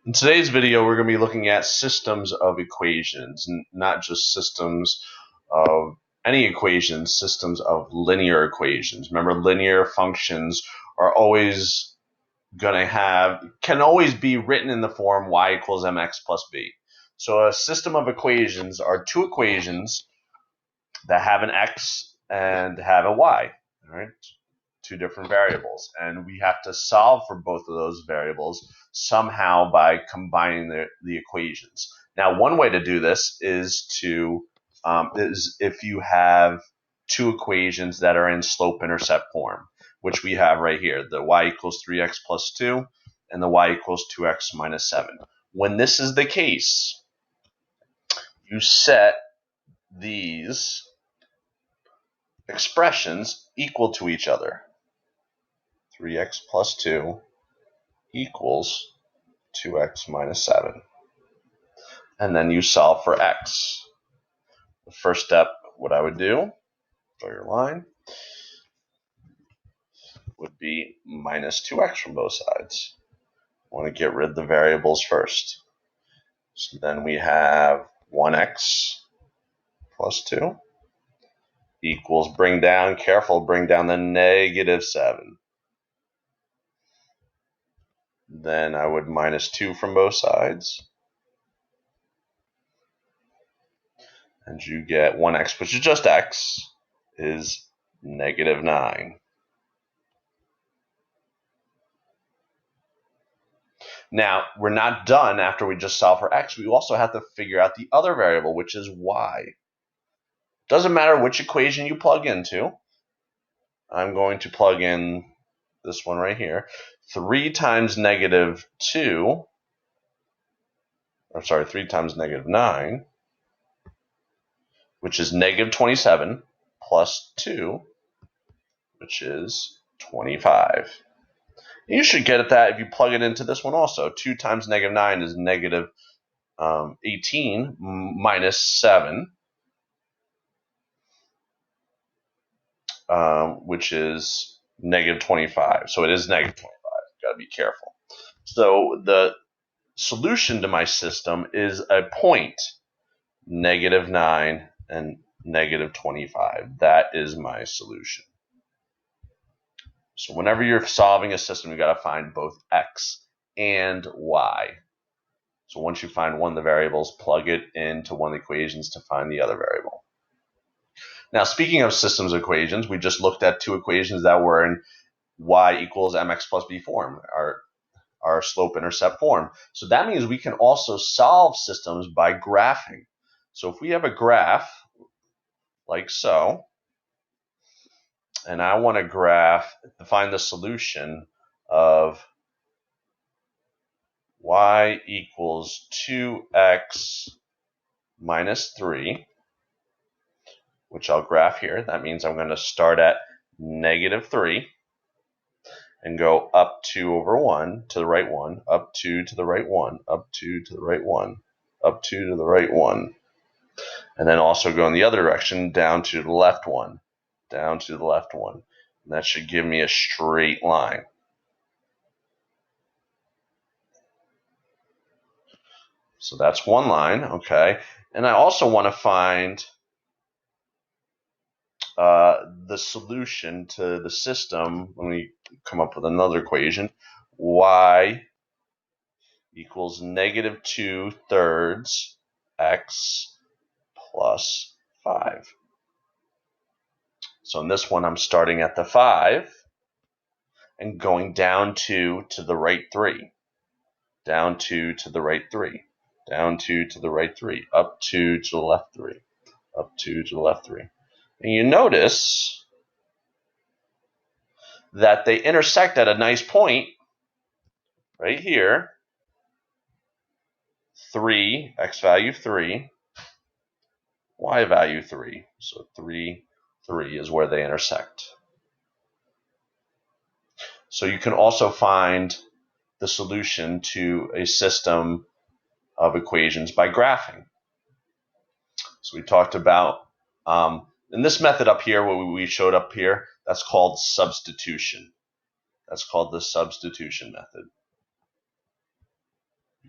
In today's video, we're going to be looking at systems of equations, not just systems of any equations, systems of linear equations. Remember, linear functions are always can always be written in the form y equals mx plus b. So a system of equations are two equations that have an x and have a y, all right? Two different variables, and we have to solve for both of those variables somehow by combining the equations. Now, one way to do this is if you have two equations that are in slope-intercept form, which we have right here, the y equals 3x plus 2 and the y equals 2x minus 7. When this is the case, you set these expressions equal to each other. 3x plus 2 equals 2x minus 7. And then you solve for x. The first step, what I would do, draw your line, would be minus 2x from both sides. I want to get rid of the variables first. So then we have 1x plus 2 equals, bring down the negative 7. Then I would minus 2 from both sides. And you get 1x, which is just x, is negative 9. Now, we're not done after we just solve for x. We also have to figure out the other variable, which is y. Doesn't matter which equation you plug into. I'm going to plug in this one right here. 3 times negative 2, 3 times negative 9, which is negative 27, plus 2, which is 25. You should get at that if you plug it into this one also. 2 times negative 9 is negative 18 minus 7, which is negative 25. So it is negative 25. Got to be careful. So the solution to my system is a point, negative 9 and negative 25. That is my solution. So whenever you're solving a system, you've got to find both x and y. So once you find one of the variables, plug it into one of the equations to find the other variable. Now, speaking of systems of equations, we just looked at two equations that were in y equals mx plus b form, our slope-intercept form. So that means we can also solve systems by graphing. So if we have a graph like so, and I want to find the solution of y equals 2x minus 3, which I'll graph here. That means I'm going to start at negative 3 and go up 2 over 1 to the right 1, up 2 to the right 1, up 2 to the right 1, up 2 to the right 1. And then also go in the other direction, down to the left 1, down to the left 1. And that should give me a straight line. So that's one line, okay? And I also want to find the solution to the system when we come up with another equation. Y equals negative 2/3 x plus 5. So in this one, I'm starting at the 5 and going down 2 to the right 3, down 2 to the right 3, down 2 to the right 3, up 2 to the left 3, up 2 to the left 3. And you notice that they intersect at a nice point right here. 3, x value 3, y value 3. So 3, 3 is where they intersect. So you can also find the solution to a system of equations by graphing. So we talked about, in this method up here, what we showed up here, that's called substitution. That's called the substitution method.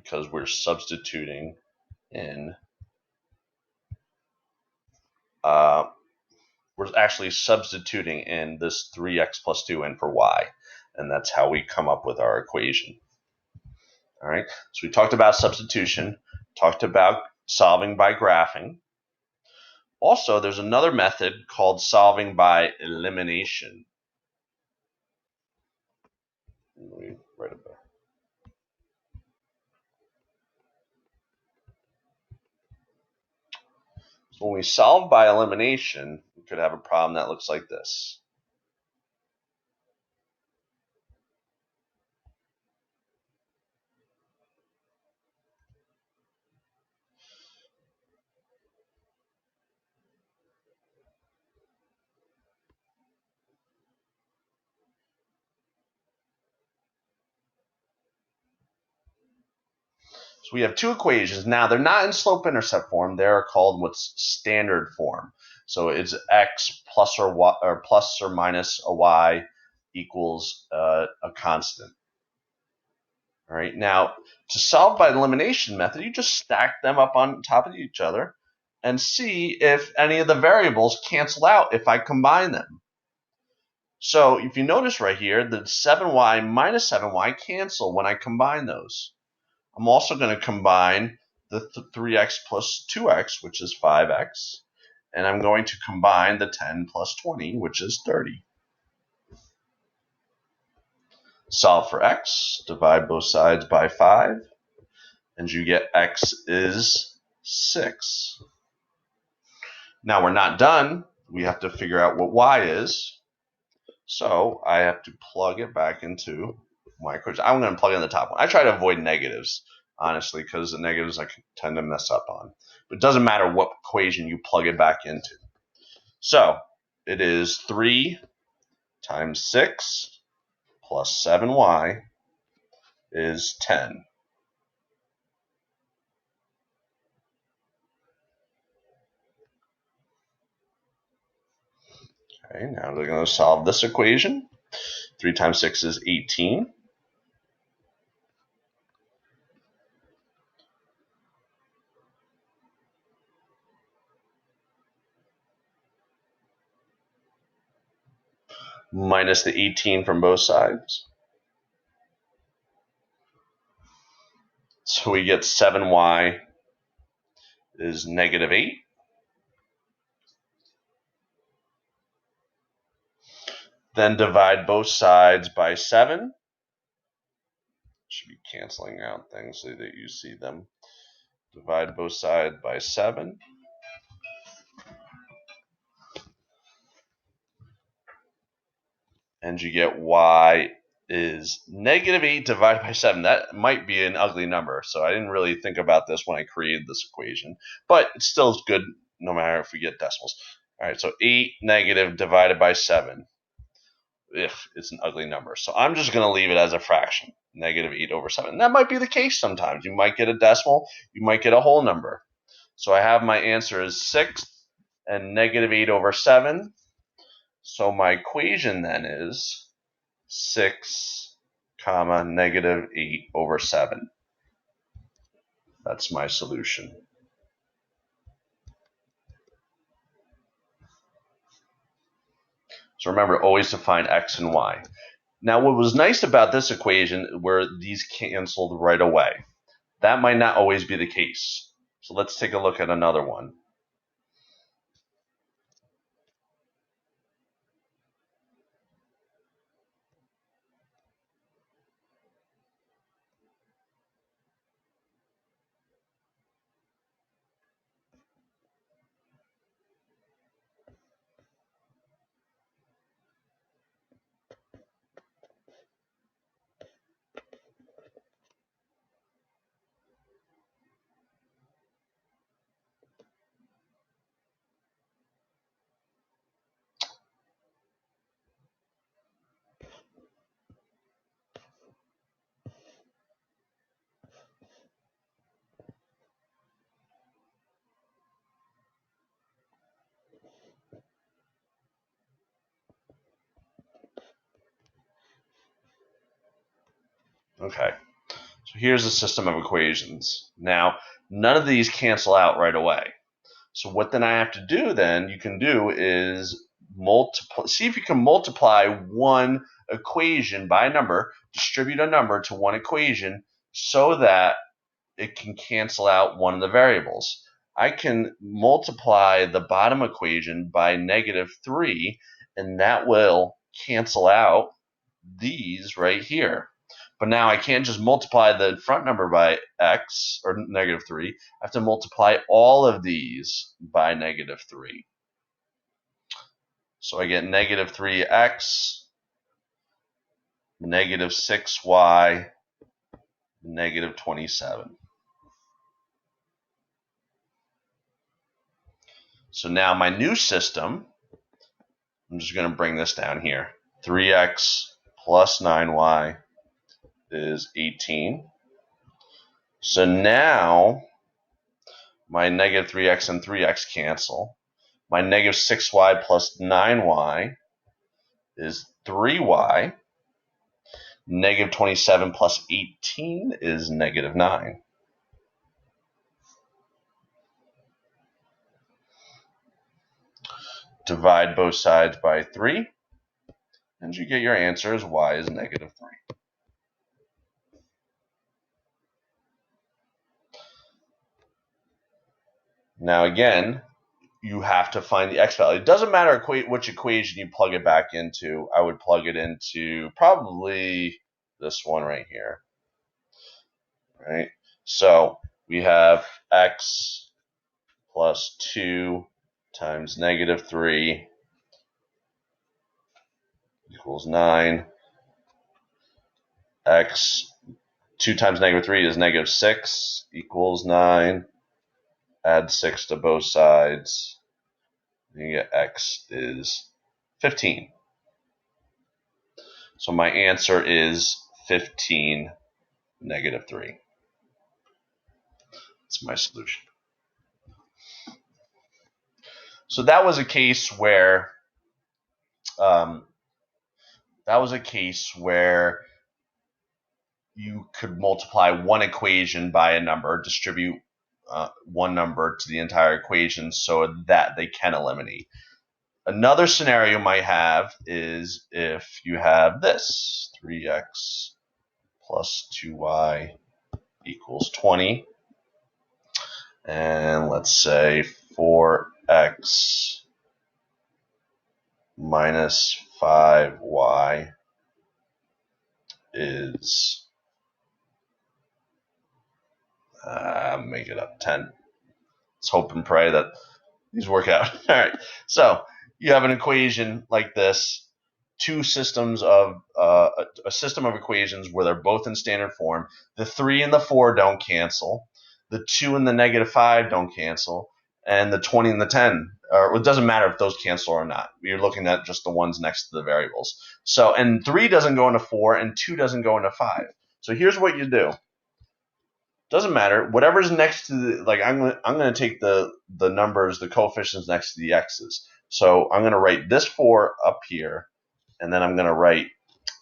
because we're substituting in, we're actually substituting in this 3x plus 2 in for y, and that's how we come up with our equation. All right, so we talked about substitution, talked about solving by graphing. Also, there's another method called solving by elimination. Let me write it back. So when we solve by elimination, we could have a problem that looks like this. So we have two equations. Now, they're not in slope-intercept form. They're called what's standard form. So it's x plus or y, or plus or minus a y equals a constant. All right. Now, to solve by elimination method, you just stack them up on top of each other and see if any of the variables cancel out if I combine them. So if you notice right here, the 7y minus 7y cancel when I combine those. I'm also going to combine the 3x plus 2x, which is 5x, and I'm going to combine the 10 plus 20, which is 30. Solve for x, divide both sides by 5, and you get x is 6. Now we're not done. We have to figure out what y is. So I have to plug it back into my equation. I'm going to plug in the top one. I try to avoid negatives, honestly, because the negatives I tend to mess up on. But it doesn't matter what equation you plug it back into. So it is 3 times 6 plus 7y is 10. Okay, now we're going to solve this equation. 3 times 6 is 18. Minus the 18 from both sides. So we get 7y is negative 8. Then divide both sides by 7. Should be canceling out things so that you see them. Divide both sides by 7. And you get y is negative 8 divided by 7. That might be an ugly number, so I didn't really think about this when I created this equation. But it still is good no matter if we get decimals. All right, so 8 negative divided by 7. If it's an ugly number. So I'm just going to leave it as a fraction, negative 8 over 7. And that might be the case sometimes. You might get a decimal. You might get a whole number. So I have my answer is 6 and negative 8 over 7. So my equation then is 6 comma negative 8 over 7. That's my solution. So remember, always to find x and y. Now, what was nice about this equation were these canceled right away. That might not always be the case. So let's take a look at another one. Okay, so So here's a system of equations. Now, none of these cancel out right away. So what then I have to do then, you can do is see if you can multiply one equation by a number, distribute a number to one equation so that it can cancel out one of the variables. I can multiply the bottom equation by -3, and that will cancel out these right here. But now I can't just multiply the front number by x, or -3. I have to multiply all of these by -3. So I get -3x, -6y, -27. So now my new system, I'm just going to bring this down here. 3x plus 9y is 18. So now my -3x and 3x cancel. My -6y plus 9y is 3y. -27 plus 18 is -9. Divide both sides by 3, and you get your answer as y is -3. Now again, you have to find the x value. It doesn't matter which equation you plug it back into. I would plug it into probably this one right here. Right? So we have x plus 2 times -3 equals 9. X 2 times -3 is -6 equals 9. Add 6 to both sides. You get x is 15. So my answer is 15, -3. That's my solution. So that was a case where you could multiply one equation by a number, distribute one number to the entire equation so that they can eliminate. Another scenario you might have is if you have this, 3x plus 2y equals 20. And let's say 4x minus 5y is, make it up, 10. Let's hope and pray that these work out. All right, so you have an equation like this, two systems of a system of equations where they're both in standard form. The 3 and the 4 don't cancel. The 2 and the -5 don't cancel. And the 20 and the 10, or it doesn't matter if those cancel or not. You're looking at just the ones next to the variables. So, and 3 doesn't go into 4, and 2 doesn't go into 5. So here's what you do. Doesn't matter. Whatever's next to the, like, I'm going to take the numbers, the coefficients next to the x's. So I'm going to write this 4 up here, and then I'm going to write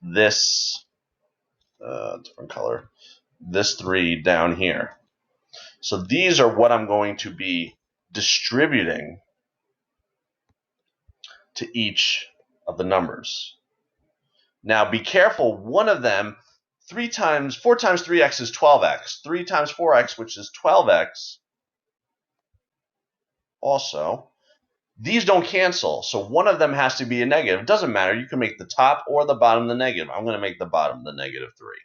this different color, this 3 down here. So these are what I'm going to be distributing to each of the numbers. Now be careful, one of them, 4 times 3x is 12x. 3 times 4x, which is 12x, also. These don't cancel, so one of them has to be a negative. It doesn't matter. You can make the top or the bottom the negative. I'm going to make the bottom the -3.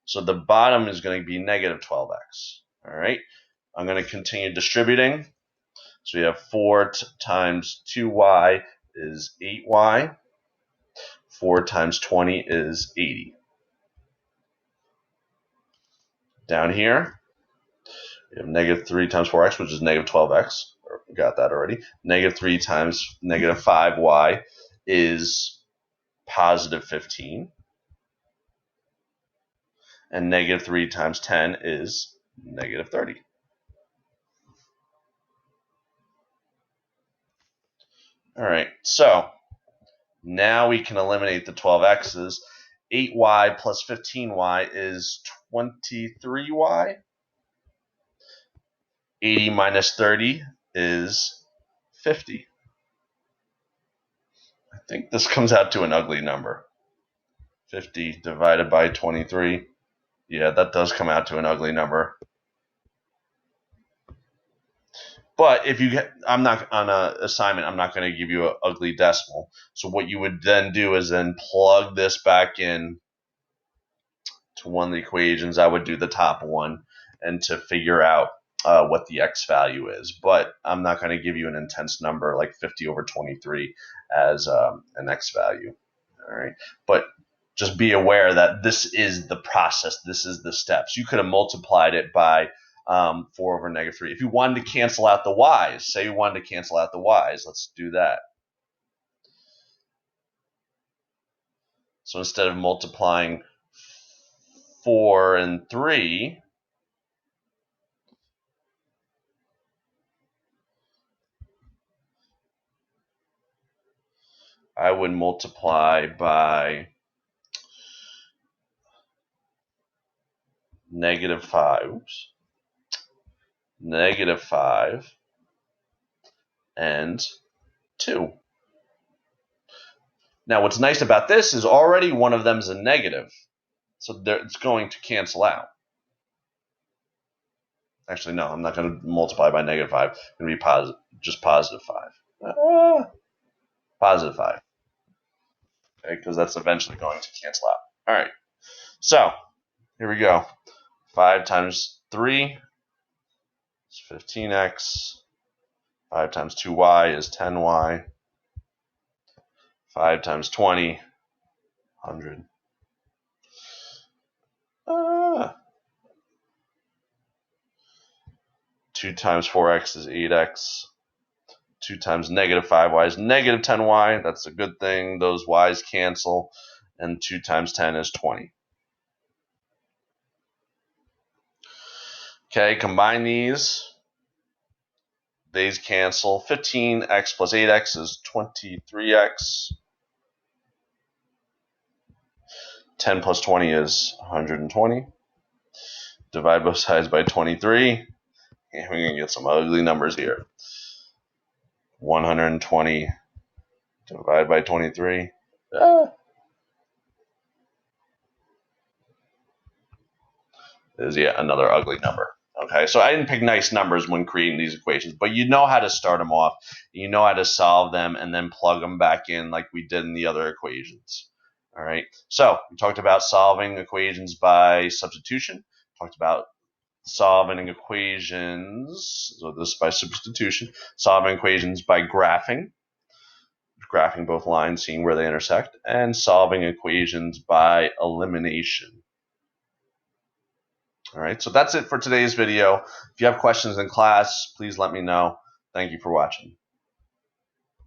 So the bottom is going to be -12x. All right. I'm going to continue distributing. So we have 4 times 2y is 8y. 4 times 20 is 80. Down here, we have -3 times 4x, which is -12x. We got that already. -3 times -5y is +15. And -3 times 10 is -30. All right, so now we can eliminate the 12x's. 8y plus 15y is 23y. 80 minus 30 is 50. I think this comes out to an ugly number. 50 divided by 23. Yeah, that does come out to an ugly number. But if you get, I'm not on an assignment, I'm not going to give you an ugly decimal. So what you would then do is then plug this back in to one of the equations. I would do the top one and to figure out what the x value is. But I'm not going to give you an intense number like 50 over 23 as an x value. All right. But just be aware that this is the process. This is the steps. You could have multiplied it by 4 over negative 3. If you wanted to cancel out the y's, say you wanted to cancel out the y's, let's do that. So instead of multiplying 4 and 3, I would multiply by negative 5. Negative 5 and 2. Now what's nice about this is already one of them is a negative. So it's going to cancel out. Actually, no, I'm not going to multiply by negative 5. It's going to be just positive 5. Positive 5. Okay, because that's eventually going to cancel out. All right. So here we go. 5 times 3 is 15x. 5 times 2y is 10y. 5 times 20, 100. 2 times 4x is 8x. 2 times negative 5y is negative 10y. That's a good thing. Those y's cancel. And 2 times 10 is 20. Okay, combine these. These cancel. 15x plus 8x is 23x. 10 plus 20 is 120. Divide both sides by 23. And we're going to get some ugly numbers here. 120 divided by 23. Is yet another ugly number. Okay, so I didn't pick nice numbers when creating these equations, but you know how to start them off, you know how to solve them, and then plug them back in like we did in the other equations. All right, so we talked about solving equations by substitution, talked about solving equations, so this is by substitution, solving equations by graphing both lines, seeing where they intersect, and solving equations by elimination. All right, so that's it for today's video. If you have questions in class, please let me know. Thank you for watching.